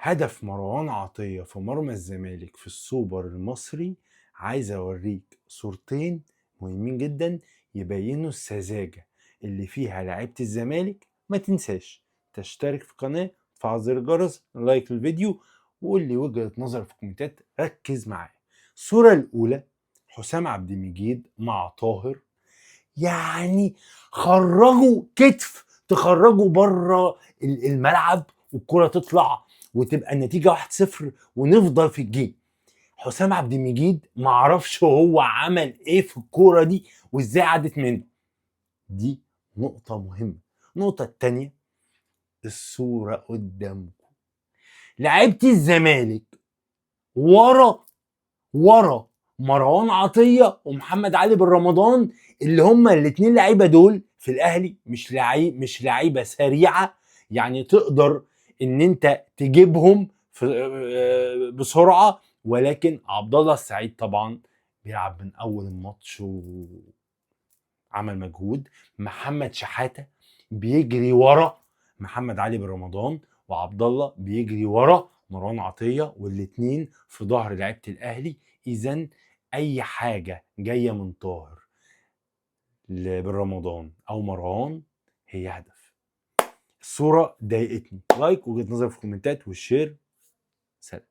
هدف مروان عطية في مرمى الزمالك في السوبر المصري. عايز اوريك صورتين مهمين جدا يبينوا السذاجة اللي فيها لعيبة الزمالك. ما تنساش تشترك في القناة، تفعل زر الجرس، لايك الفيديو، وقول لي وجهة نظرك في الكومنتات. ركز معايا. الصورة الأولى حسام عبد المجيد مع طاهر، يعني خرجوا كتف، تخرجوا بره الملعب والكرة تطلع وتبقى النتيجة 1-0 ونفضل في الجيم. حسام عبد المجيد معرفش هو عمل ايه في الكورة دي وازاي عدت منه. دي نقطة مهمة. النقطة التانية، الصورة قدامكم، لعيبة الزمالك ورا مروان عطية ومحمد علي بن رمضان، اللي هما الاتنين لعيبة دول في الاهلي مش لعيبة سريعة، يعني تقدر ان انت تجيبهم في بسرعة. ولكن عبد الله السعيد طبعا بيلعب من اول الماتش وعمل مجهود. محمد شحاتة بيجري ورا محمد علي بن رمضان، وعبد الله بيجري ورا مروان عطية، والاتنين في ظهر لعيبة الاهلي. اذا اي حاجة جاية من طاهر بن رمضان او مروان هي هدف. الصورة ضايقتني. لايك، وجهة نظر في الكومنتات، والشير. سلام.